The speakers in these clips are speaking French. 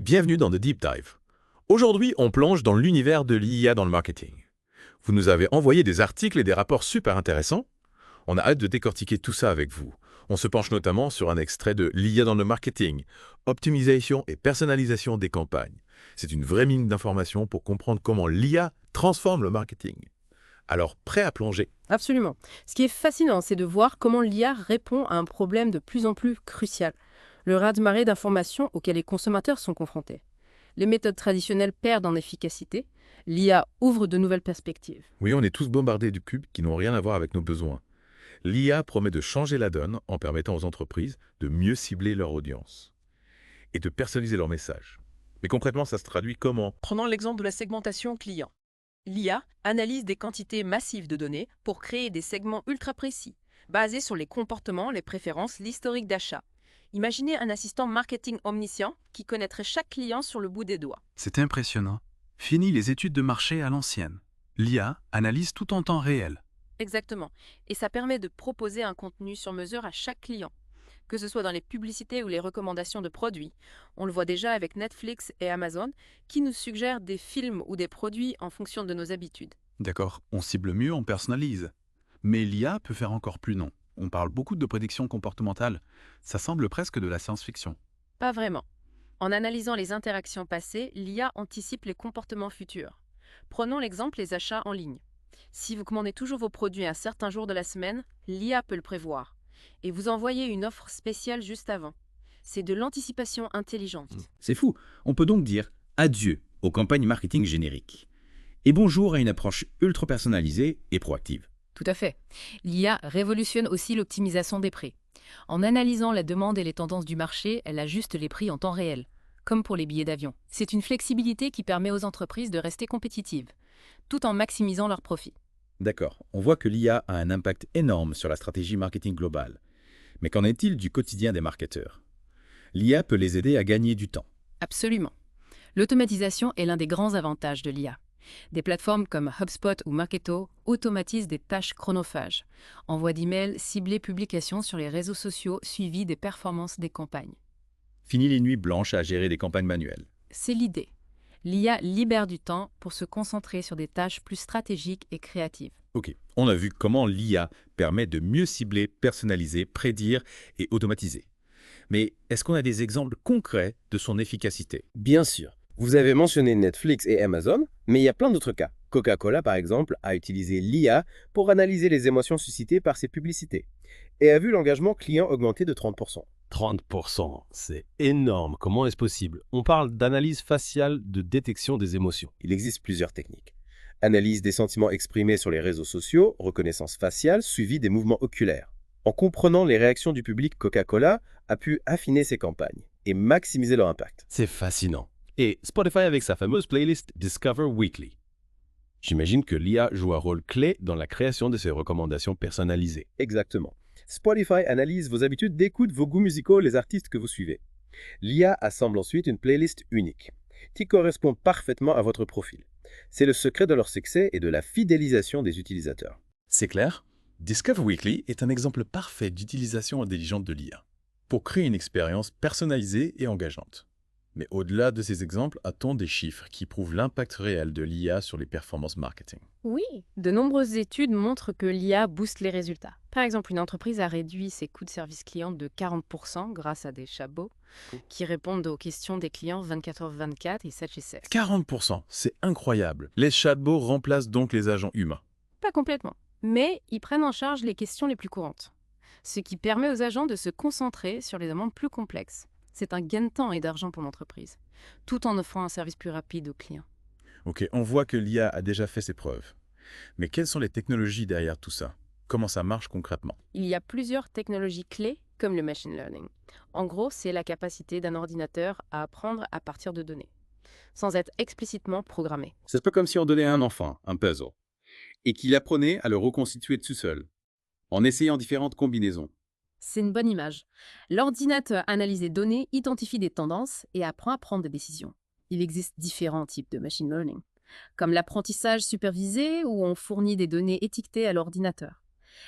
Bienvenue dans The Deep Dive. Aujourd'hui, on plonge dans l'univers de l'IA dans le marketing. Vous nous avez envoyé des articles et des rapports super intéressants. On a hâte de décortiquer tout ça avec vous. On se penche notamment sur un extrait de l'IA dans le marketing, optimisation et personnalisation des campagnes. C'est une vraie mine d'informations pour comprendre comment l'IA transforme le marketing. Alors, prêt à plonger? Absolument. Ce qui est fascinant, c'est de voir comment l'IA répond à un problème de plus en plus crucial, le raz-de-marée d'informations auxquelles les consommateurs sont confrontés. Les méthodes traditionnelles perdent en efficacité, l'IA ouvre de nouvelles perspectives. Oui, on est tous bombardés de pubs qui n'ont rien à voir avec nos besoins. L'IA promet de changer la donne en permettant aux entreprises de mieux cibler leur audience et de personnaliser leurs messages. Mais concrètement, ça se traduit comment? Prenons l'exemple de la segmentation client. L'IA analyse des quantités massives de données pour créer des segments ultra précis, basés sur les comportements, les préférences, l'historique d'achat. Imaginez un assistant marketing omniscient qui connaîtrait chaque client sur le bout des doigts. C'est impressionnant. Fini les études de marché à l'ancienne. L'IA analyse tout en temps réel. Exactement. Et ça permet de proposer un contenu sur mesure à chaque client. Que ce soit dans les publicités ou les recommandations de produits. On le voit déjà avec Netflix et Amazon qui nous suggèrent des films ou des produits en fonction de nos habitudes. D'accord, on cible mieux, on personnalise. Mais l'IA peut faire encore plus non. On parle beaucoup de prédictions comportementales. Ça semble presque de la science-fiction. Pas vraiment. En analysant les interactions passées, l'IA anticipe les comportements futurs. Prenons l'exemple des achats en ligne. Si vous commandez toujours vos produits à un certain jour de la semaine, l'IA peut le prévoir. Et vous envoyer une offre spéciale juste avant. C'est de l'anticipation intelligente. C'est fou. On peut donc dire adieu aux campagnes marketing génériques et bonjour à une approche ultra personnalisée et proactive. Tout à fait. L'IA révolutionne aussi l'optimisation des prix. En analysant la demande et les tendances du marché, elle ajuste les prix en temps réel, comme pour les billets d'avion. C'est une flexibilité qui permet aux entreprises de rester compétitives, tout en maximisant leurs profits. D'accord, on voit que l'IA a un impact énorme sur la stratégie marketing globale. Mais qu'en est-il du quotidien des marketeurs? L'IA peut les aider à gagner du temps. Absolument. L'automatisation est l'un des grands avantages de l'IA. Des plateformes comme HubSpot ou Marketo automatisent des tâches chronophages. Envoi d'emails, ciblés, publications sur les réseaux sociaux, suivi des performances des campagnes. Fini les nuits blanches à gérer des campagnes manuelles. C'est l'idée. L'IA libère du temps pour se concentrer sur des tâches plus stratégiques et créatives. Ok, on a vu comment l'IA permet de mieux cibler, personnaliser, prédire et automatiser. Mais est-ce qu'on a des exemples concrets de son efficacité? Bien sûr. Vous avez mentionné Netflix et Amazon, mais il y a plein d'autres cas. Coca-Cola, par exemple, a utilisé l'IA pour analyser les émotions suscitées par ses publicités et a vu l'engagement client augmenter de 30%. 30%, c'est énorme. Comment est-ce possible? On parle d'analyse faciale de détection des émotions. Il existe plusieurs techniques. Analyse des sentiments exprimés sur les réseaux sociaux, reconnaissance faciale, suivi des mouvements oculaires. En comprenant les réactions du public, Coca-Cola a pu affiner ses campagnes et maximiser leur impact. C'est fascinant. Et Spotify avec sa fameuse playlist Discover Weekly. J'imagine que l'IA joue un rôle clé dans la création de ces recommandations personnalisées. Exactement. Spotify analyse vos habitudes d'écoute, vos goûts musicaux, les artistes que vous suivez. L'IA assemble ensuite une playlist unique qui correspond parfaitement à votre profil. C'est le secret de leur succès et de la fidélisation des utilisateurs. C'est clair? Discover Weekly est un exemple parfait d'utilisation intelligente de l'IA pour créer une expérience personnalisée et engageante. Mais au-delà de ces exemples, a-t-on des chiffres qui prouvent l'impact réel de l'IA sur les performances marketing? Oui, de nombreuses études montrent que l'IA booste les résultats. Par exemple, une entreprise a réduit ses coûts de service client de 40% grâce à des chatbots qui répondent aux questions des clients 24h/24 et 7/7. 40%, c'est incroyable. Les chatbots remplacent donc les agents humains. Pas complètement, mais ils prennent en charge les questions les plus courantes, ce qui permet aux agents de se concentrer sur les demandes plus complexes. C'est un gain de temps et d'argent pour l'entreprise, tout en offrant un service plus rapide aux clients. Ok, on voit que l'IA a déjà fait ses preuves. Mais quelles sont les technologies derrière tout ça? Comment ça marche concrètement? Il y a plusieurs technologies clés, comme le machine learning. En gros, c'est la capacité d'un ordinateur à apprendre à partir de données, sans être explicitement programmé. C'est un peu comme si on donnait à un enfant un puzzle et qu'il apprenait à le reconstituer tout seul, en essayant différentes combinaisons. C'est une bonne image. L'ordinateur analyse les données, identifie des tendances et apprend à prendre des décisions. Il existe différents types de machine learning, comme l'apprentissage supervisé où on fournit des données étiquetées à l'ordinateur,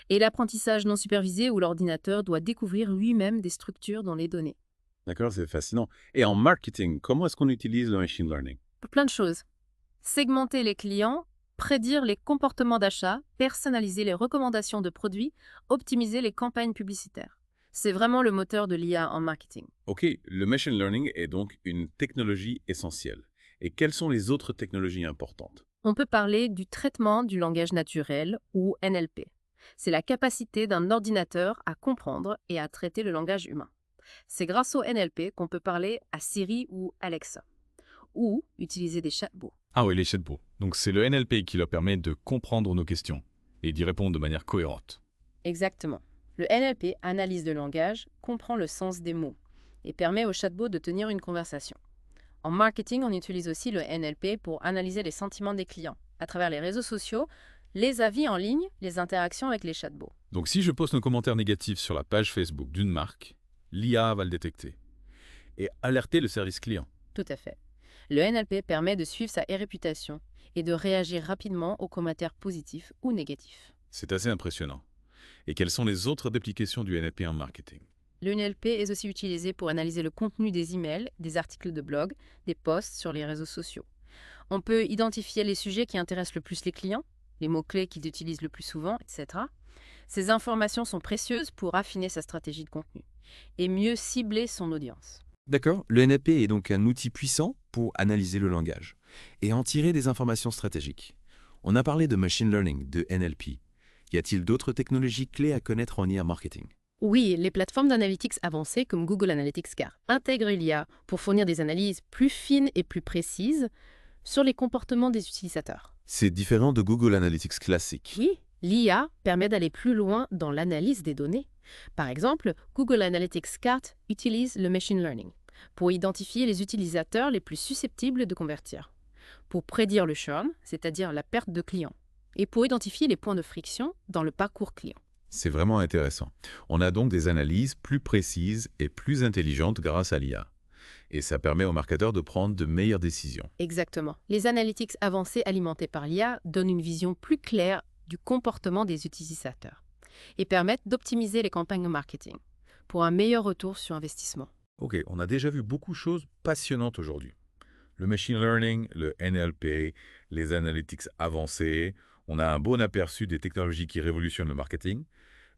et l'apprentissage non supervisé où l'ordinateur doit découvrir lui-même des structures dans les données. D'accord, c'est fascinant. Et en marketing, comment est-ce qu'on utilise le machine learning? Plein de choses. Segmenter les clients, prédire les comportements d'achat, personnaliser les recommandations de produits, optimiser les campagnes publicitaires. C'est vraiment le moteur de l'IA en marketing. Ok, le machine learning est donc une technologie essentielle. Et quelles sont les autres technologies importantes? On peut parler du traitement du langage naturel ou NLP. C'est la capacité d'un ordinateur à comprendre et à traiter le langage humain. C'est grâce au NLP qu'on peut parler à Siri ou Alexa, ou utiliser des chatbots. Ah oui, les chatbots. Donc c'est le NLP qui leur permet de comprendre nos questions et d'y répondre de manière cohérente. Exactement. Le NLP analyse le langage, comprend le sens des mots et permet au chatbot de tenir une conversation. En marketing, on utilise aussi le NLP pour analyser les sentiments des clients à travers les réseaux sociaux, les avis en ligne, les interactions avec les chatbots. Donc si je poste un commentaire négatif sur la page Facebook d'une marque, l'IA va le détecter et alerter le service client. Tout à fait. Le NLP permet de suivre sa réputation et de réagir rapidement aux commentaires positifs ou négatifs. C'est assez impressionnant. Et quelles sont les autres applications du NLP en marketing? Le NLP est aussi utilisé pour analyser le contenu des emails, des articles de blog, des posts sur les réseaux sociaux. On peut identifier les sujets qui intéressent le plus les clients, les mots-clés qu'ils utilisent le plus souvent, etc. Ces informations sont précieuses pour affiner sa stratégie de contenu et mieux cibler son audience. D'accord, le NLP est donc un outil puissant pour analyser le langage et en tirer des informations stratégiques. On a parlé de machine learning, de NLP. Y a-t-il d'autres technologies clés à connaître en IA marketing? Oui, les plateformes d'analytics avancées comme Google Analytics Car intègrent l'IA pour fournir des analyses plus fines et plus précises sur les comportements des utilisateurs. C'est différent de Google Analytics classique. Oui, l'IA permet d'aller plus loin dans l'analyse des données. Par exemple, Google Analytics Car utilise le machine learning pour identifier les utilisateurs les plus susceptibles de convertir, pour prédire le churn, c'est-à-dire la perte de clients, et pour identifier les points de friction dans le parcours client. C'est vraiment intéressant. On a donc des analyses plus précises et plus intelligentes grâce à l'IA. Et ça permet aux marketeurs de prendre de meilleures décisions. Exactement. Les analytics avancés alimentés par l'IA donnent une vision plus claire du comportement des utilisateurs et permettent d'optimiser les campagnes marketing pour un meilleur retour sur investissement. Ok, on a déjà vu beaucoup de choses passionnantes aujourd'hui. Le machine learning, le NLP, les analytics avancés. On a un bon aperçu des technologies qui révolutionnent le marketing.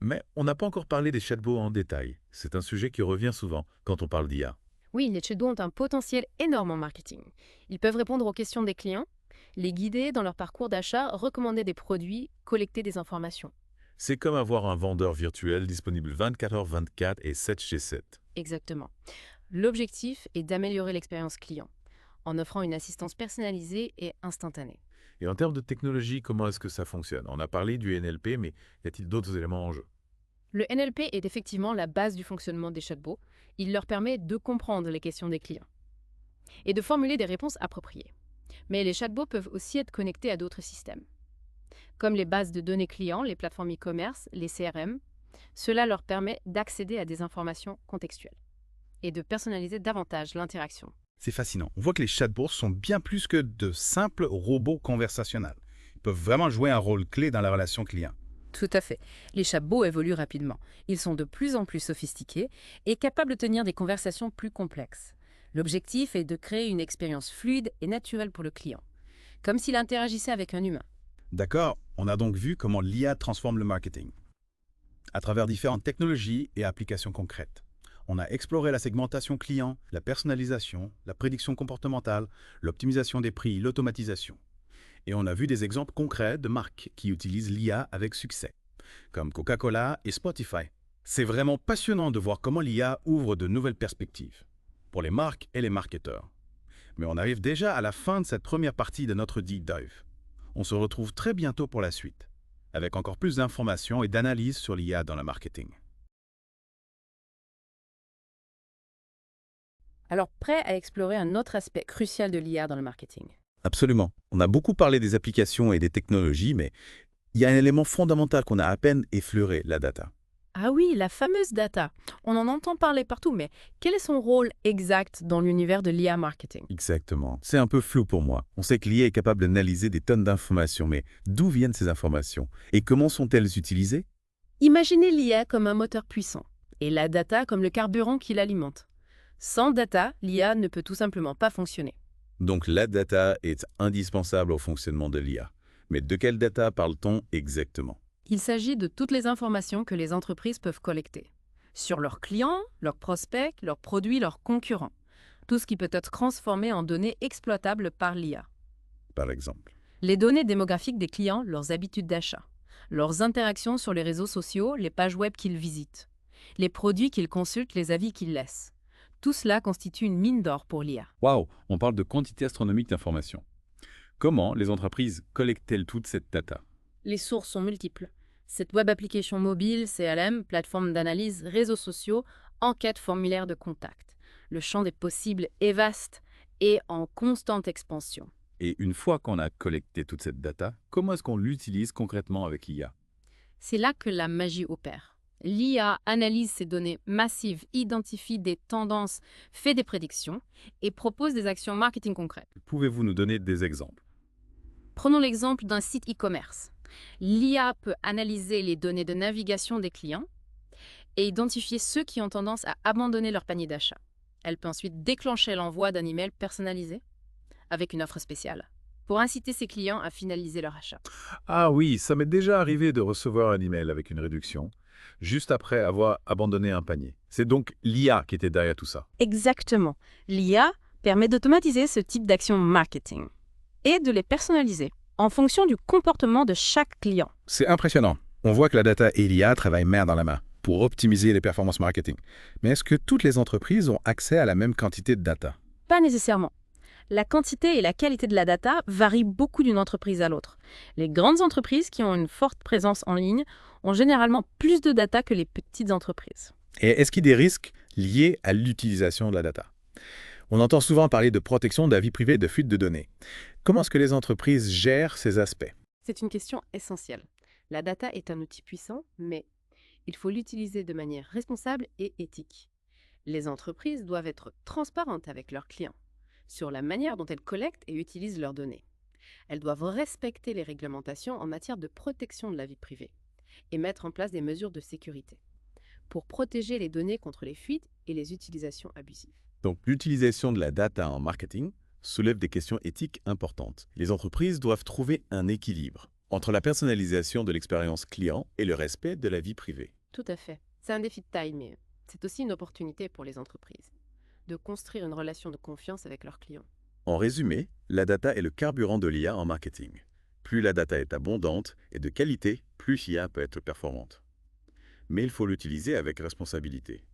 Mais on n'a pas encore parlé des chatbots en détail. C'est un sujet qui revient souvent quand on parle d'IA. Oui, les chatbots ont un potentiel énorme en marketing. Ils peuvent répondre aux questions des clients, les guider dans leur parcours d'achat, recommander des produits, collecter des informations. C'est comme avoir un vendeur virtuel disponible 24h/24 et 7/7. Exactement. L'objectif est d'améliorer l'expérience client en offrant une assistance personnalisée et instantanée. Et en termes de technologie, comment est-ce que ça fonctionne? On a parlé du NLP, mais y a-t-il d'autres éléments en jeu? Le NLP est effectivement la base du fonctionnement des chatbots. Il leur permet de comprendre les questions des clients et de formuler des réponses appropriées. Mais les chatbots peuvent aussi être connectés à d'autres systèmes, comme les bases de données clients, les plateformes e-commerce, les CRM. Cela leur permet d'accéder à des informations contextuelles et de personnaliser davantage l'interaction. C'est fascinant. On voit que les chatbots sont bien plus que de simples robots conversationnels. Ils peuvent vraiment jouer un rôle clé dans la relation client. Tout à fait. Les chatbots évoluent rapidement. Ils sont de plus en plus sophistiqués et capables de tenir des conversations plus complexes. L'objectif est de créer une expérience fluide et naturelle pour le client, comme s'il interagissait avec un humain. D'accord, on a donc vu comment l'IA transforme le marketing. À travers différentes technologies et applications concrètes. On a exploré la segmentation client, la personnalisation, la prédiction comportementale, l'optimisation des prix, l'automatisation. Et on a vu des exemples concrets de marques qui utilisent l'IA avec succès, comme Coca-Cola et Spotify. C'est vraiment passionnant de voir comment l'IA ouvre de nouvelles perspectives pour les marques et les marketeurs. Mais on arrive déjà à la fin de cette première partie de notre Deep Dive. On se retrouve très bientôt pour la suite, avec encore plus d'informations et d'analyses sur l'IA dans le marketing. Alors, prêt à explorer un autre aspect crucial de l'IA dans le marketing? Absolument. On a beaucoup parlé des applications et des technologies, mais il y a un élément fondamental qu'on a à peine effleuré, la data. Ah oui, la fameuse data. On en entend parler partout, mais quel est son rôle exact dans l'univers de l'IA marketing? Exactement. C'est un peu flou pour moi. On sait que l'IA est capable d'analyser des tonnes d'informations, mais d'où viennent ces informations? Et comment sont-elles utilisées? Imaginez l'IA comme un moteur puissant et la data comme le carburant qui l'alimente. Sans data, l'IA ne peut tout simplement pas fonctionner. Donc la data est indispensable au fonctionnement de l'IA. Mais de quelle data parle-t-on exactement? Il s'agit de toutes les informations que les entreprises peuvent collecter. Sur leurs clients, leurs prospects, leurs produits, leurs concurrents. Tout ce qui peut être transformé en données exploitables par l'IA. Par exemple. Les données démographiques des clients, leurs habitudes d'achat, leurs interactions sur les réseaux sociaux, les pages web qu'ils visitent, les produits qu'ils consultent, les avis qu'ils laissent. Tout cela constitue une mine d'or pour l'IA. Waouh, on parle de quantité astronomique d'informations. Comment les entreprises collectent-elles toute cette data? Les sources sont multiples. Cette web application mobile, CLM, plateforme d'analyse, réseaux sociaux, enquête, formulaire de contact. Le champ des possibles est vaste et en constante expansion. Et une fois qu'on a collecté toute cette data, comment est-ce qu'on l'utilise concrètement avec l'IA? C'est là que la magie opère. L'IA analyse ces données massives, identifie des tendances, fait des prédictions et propose des actions marketing concrètes. Pouvez-vous nous donner des exemples? Prenons l'exemple d'un site e-commerce. L'IA peut analyser les données de navigation des clients et identifier ceux qui ont tendance à abandonner leur panier d'achat. Elle peut ensuite déclencher l'envoi d'un email personnalisé avec une offre spéciale pour inciter ses clients à finaliser leur achat. Ah oui, ça m'est déjà arrivé de recevoir un email avec une réduction, juste après avoir abandonné un panier. C'est donc l'IA qui était derrière tout ça. Exactement. L'IA permet d'automatiser ce type d'action marketing et de les personnaliser en fonction du comportement de chaque client. C'est impressionnant. On voit que la data et l'IA travaillent main dans la main pour optimiser les performances marketing. Mais est-ce que toutes les entreprises ont accès à la même quantité de data? Pas nécessairement. La quantité et la qualité de la data varient beaucoup d'une entreprise à l'autre. Les grandes entreprises qui ont une forte présence en ligne ont généralement plus de data que les petites entreprises. Et est-ce qu'il y a des risques liés à l'utilisation de la data? On entend souvent parler de protection de la vie privée et de fuite de données. Comment est-ce que les entreprises gèrent ces aspects? C'est une question essentielle. La data est un outil puissant, mais il faut l'utiliser de manière responsable et éthique. Les entreprises doivent être transparentes avec leurs clients sur la manière dont elles collectent et utilisent leurs données. Elles doivent respecter les réglementations en matière de protection de la vie privée et mettre en place des mesures de sécurité pour protéger les données contre les fuites et les utilisations abusives. Donc l'utilisation de la data en marketing soulève des questions éthiques importantes. Les entreprises doivent trouver un équilibre entre la personnalisation de l'expérience client et le respect de la vie privée. Tout à fait. C'est un défi de taille, mais c'est aussi une opportunité pour les entreprises de construire une relation de confiance avec leurs clients. En résumé, la data est le carburant de l'IA en marketing. Plus la data est abondante et de qualité, plus l'IA peut être performante. Mais il faut l'utiliser avec responsabilité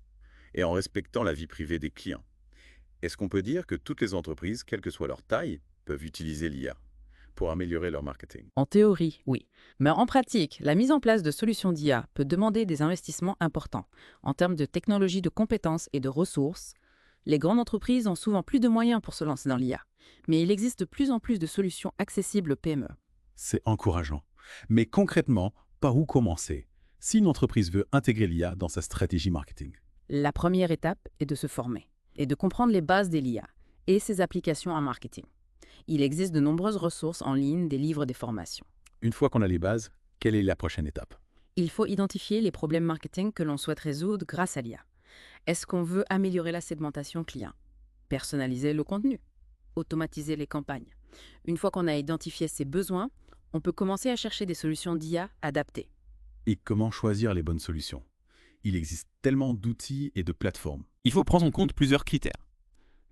et en respectant la vie privée des clients. Est-ce qu'on peut dire que toutes les entreprises, quelle que soit leur taille, peuvent utiliser l'IA pour améliorer leur marketing? En théorie, oui. Mais en pratique, la mise en place de solutions d'IA peut demander des investissements importants en termes de technologie, de compétences et de ressources. Les grandes entreprises ont souvent plus de moyens pour se lancer dans l'IA, mais il existe de plus en plus de solutions accessibles aux PME. C'est encourageant. Mais concrètement, par où commencer si une entreprise veut intégrer l'IA dans sa stratégie marketing? La première étape est de se former et de comprendre les bases de l'IA et ses applications en marketing. Il existe de nombreuses ressources en ligne, des livres, des formations. Une fois qu'on a les bases, quelle est la prochaine étape? Il faut identifier les problèmes marketing que l'on souhaite résoudre grâce à l'IA. Est-ce qu'on veut améliorer la segmentation client, personnaliser le contenu, automatiser les campagnes? Une fois qu'on a identifié ces besoins, on peut commencer à chercher des solutions d'IA adaptées. Et comment choisir les bonnes solutions? Il existe tellement d'outils et de plateformes. Il faut prendre en compte plusieurs critères.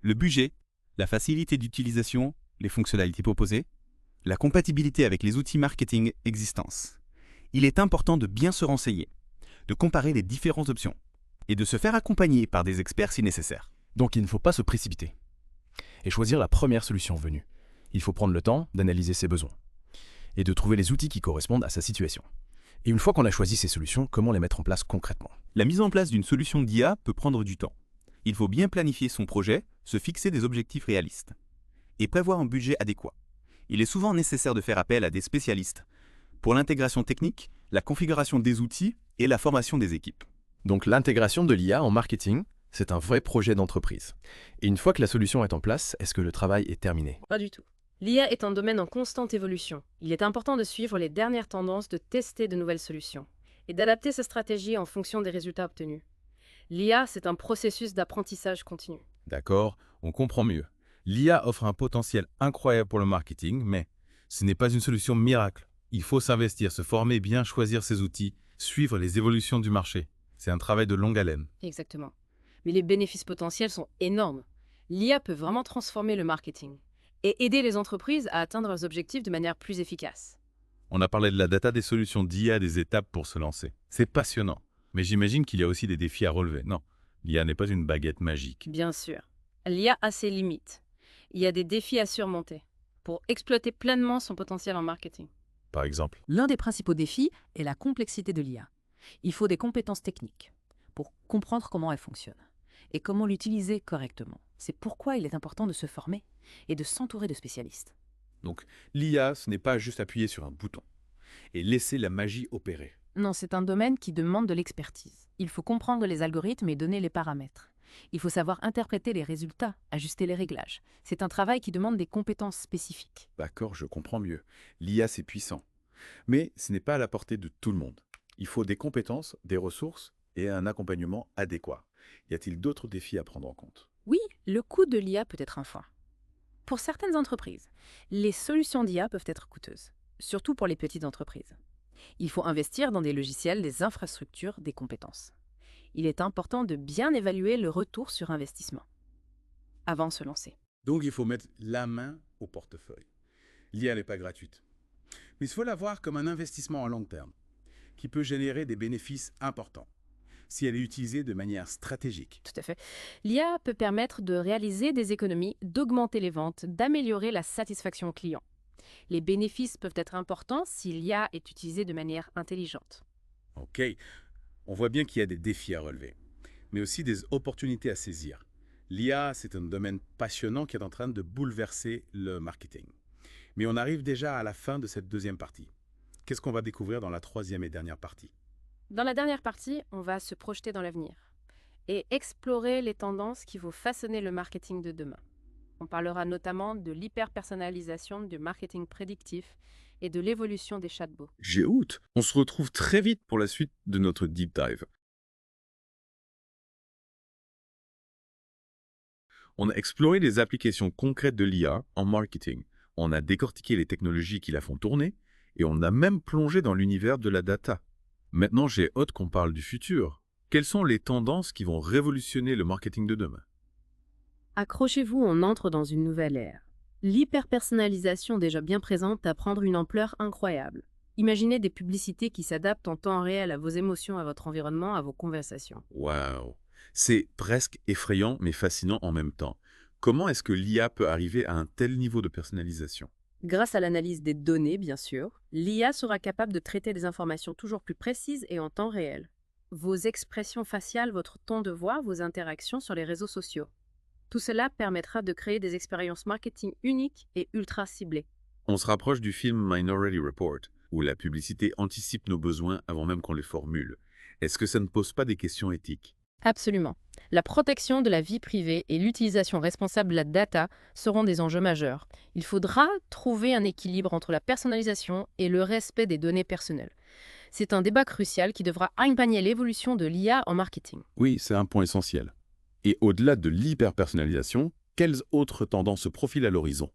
Le budget, la facilité d'utilisation, les fonctionnalités proposées, la compatibilité avec les outils marketing existants. Il est important de bien se renseigner, de comparer les différentes options et de se faire accompagner par des experts si nécessaire. Donc il ne faut pas se précipiter et choisir la première solution venue. Il faut prendre le temps d'analyser ses besoins et de trouver les outils qui correspondent à sa situation. Et une fois qu'on a choisi ces solutions, comment les mettre en place concrètement? La mise en place d'une solution d'IA peut prendre du temps. Il faut bien planifier son projet, se fixer des objectifs réalistes et prévoir un budget adéquat. Il est souvent nécessaire de faire appel à des spécialistes pour l'intégration technique, la configuration des outils et la formation des équipes. Donc l'intégration de l'IA en marketing, c'est un vrai projet d'entreprise. Et une fois que la solution est en place, est-ce que le travail est terminé? Pas du tout. L'IA est un domaine en constante évolution. Il est important de suivre les dernières tendances, de tester de nouvelles solutions et d'adapter sa stratégie en fonction des résultats obtenus. L'IA, c'est un processus d'apprentissage continu. D'accord, on comprend mieux. L'IA offre un potentiel incroyable pour le marketing, mais ce n'est pas une solution miracle. Il faut s'investir, se former, bien choisir ses outils, suivre les évolutions du marché. C'est un travail de longue haleine. Exactement. Mais les bénéfices potentiels sont énormes. L'IA peut vraiment transformer le marketing et aider les entreprises à atteindre leurs objectifs de manière plus efficace. On a parlé de la data, des solutions d'IA, des étapes pour se lancer. C'est passionnant. Mais j'imagine qu'il y a aussi des défis à relever. Non, l'IA n'est pas une baguette magique. Bien sûr, l'IA a ses limites. Il y a des défis à surmonter pour exploiter pleinement son potentiel en marketing. Par exemple, L'un des principaux défis est la complexité de l'IA. Il faut des compétences techniques pour comprendre comment elle fonctionne et comment l'utiliser correctement. C'est pourquoi il est important de se former et de s'entourer de spécialistes. donc l'IA, ce n'est pas juste appuyer sur un bouton et laisser la magie opérer. Non, c'est un domaine qui demande de l'expertise. Il faut comprendre les algorithmes et donner les paramètres. Il faut savoir interpréter les résultats, ajuster les réglages. C'est un travail qui demande des compétences spécifiques. D'accord, je comprends mieux. L'IA, c'est puissant. Mais ce n'est pas à la portée de tout le monde. Il faut des compétences, des ressources et un accompagnement adéquat. Y a-t-il d'autres défis à prendre en compte? Oui, le coût de l'IA peut être un frein. Pour certaines entreprises, les solutions d'IA peuvent être coûteuses, surtout pour les petites entreprises. Il faut investir dans des logiciels, des infrastructures, des compétences. Il est important de bien évaluer le retour sur investissement avant de se lancer. Donc il faut mettre la main au portefeuille. L'IA n'est pas gratuite. Mais il faut la voir comme un investissement à long terme, qui peut générer des bénéfices importants, si elle est utilisée de manière stratégique. Tout à fait. L'IA peut permettre de réaliser des économies, d'augmenter les ventes, d'améliorer la satisfaction client. Les bénéfices peuvent être importants si l'IA est utilisée de manière intelligente. Ok, on voit bien qu'il y a des défis à relever, mais aussi des opportunités à saisir. L'IA, c'est un domaine passionnant qui est en train de bouleverser le marketing. Mais on arrive déjà à la fin de cette deuxième partie. Qu'est-ce qu'on va découvrir dans la troisième et dernière partie? Dans la dernière partie, on va se projeter dans l'avenir et explorer les tendances qui vont façonner le marketing de demain. On parlera notamment de l'hyper-personnalisation, du marketing prédictif et de l'évolution des chatbots. J'ai hâte. On se retrouve très vite pour la suite de notre deep dive. On a exploré les applications concrètes de l'IA en marketing. On a décortiqué les technologies qui la font tourner et on a même plongé dans l'univers de la data. Maintenant, j'ai hâte qu'on parle du futur. Quelles sont les tendances qui vont révolutionner le marketing de demain? Accrochez-vous, on entre dans une nouvelle ère. L'hyper-personnalisation déjà bien présente va prendre une ampleur incroyable. Imaginez des publicités qui s'adaptent en temps réel à vos émotions, à votre environnement, à vos conversations. Waouh! C'est presque effrayant mais fascinant en même temps. Comment est-ce que l'IA peut arriver à un tel niveau de personnalisation? Grâce à l'analyse des données, bien sûr, l'IA sera capable de traiter des informations toujours plus précises et en temps réel. Vos expressions faciales, votre ton de voix, vos interactions sur les réseaux sociaux. Tout cela permettra de créer des expériences marketing uniques et ultra ciblées. On se rapproche du film Minority Report, où la publicité anticipe nos besoins avant même qu'on les formule. Est-ce que ça ne pose pas des questions éthiques? Absolument. La protection de la vie privée et l'utilisation responsable de la data seront des enjeux majeurs. Il faudra trouver un équilibre entre la personnalisation et le respect des données personnelles. C'est un débat crucial qui devra accompagner l'évolution de l'IA en marketing. Oui, c'est un point essentiel. Et au-delà de l'hyper-personnalisation, quelles autres tendances se profilent à l'horizon?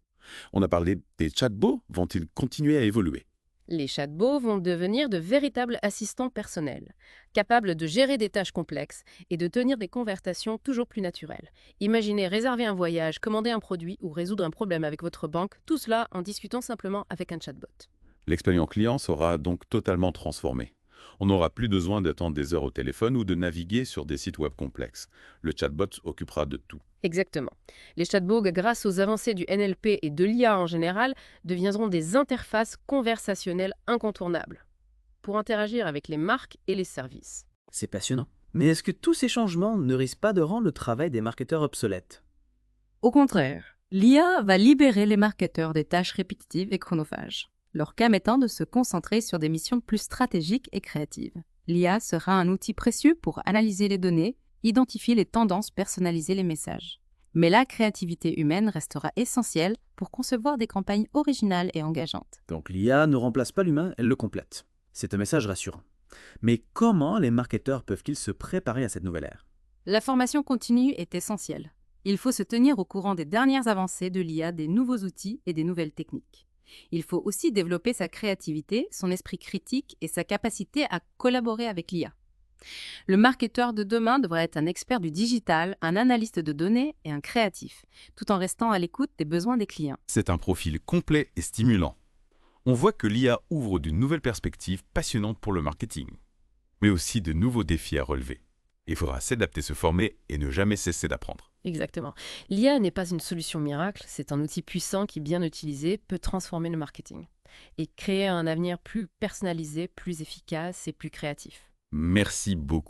On a parlé des chatbots, vont-ils continuer à évoluer? Les chatbots vont devenir de véritables assistants personnels, capables de gérer des tâches complexes et de tenir des conversations toujours plus naturelles. Imaginez réserver un voyage, commander un produit ou résoudre un problème avec votre banque, tout cela en discutant simplement avec un chatbot. L'expérience client sera donc totalement transformée. On n'aura plus besoin d'attendre des heures au téléphone ou de naviguer sur des sites web complexes. Le chatbot s'occupera de tout. Exactement. Les chatbots, grâce aux avancées du NLP et de l'IA en général, deviendront des interfaces conversationnelles incontournables pour interagir avec les marques et les services. C'est passionnant. Mais est-ce que tous ces changements ne risquent pas de rendre le travail des marketeurs obsolète? Au contraire, l'IA va libérer les marketeurs des tâches répétitives et chronophages, leur permettant de se concentrer sur des missions plus stratégiques et créatives. L'IA sera un outil précieux pour analyser les données, identifier les tendances, personnaliser les messages. Mais la créativité humaine restera essentielle pour concevoir des campagnes originales et engageantes. Donc l'IA ne remplace pas l'humain, elle le complète. C'est un message rassurant. Mais comment les marketeurs peuvent-ils se préparer à cette nouvelle ère? La formation continue est essentielle. Il faut se tenir au courant des dernières avancées de l'IA, des nouveaux outils et des nouvelles techniques. Il faut aussi développer sa créativité, son esprit critique et sa capacité à collaborer avec l'IA. Le marketeur de demain devra être un expert du digital, un analyste de données et un créatif, tout en restant à l'écoute des besoins des clients. C'est un profil complet et stimulant. On voit que l'IA ouvre de nouvelles perspectives passionnantes pour le marketing, mais aussi de nouveaux défis à relever. Il faudra s'adapter, se former et ne jamais cesser d'apprendre. Exactement. L'IA n'est pas une solution miracle, c'est un outil puissant qui, bien utilisé, peut transformer le marketing et créer un avenir plus personnalisé, plus efficace et plus créatif. Merci beaucoup.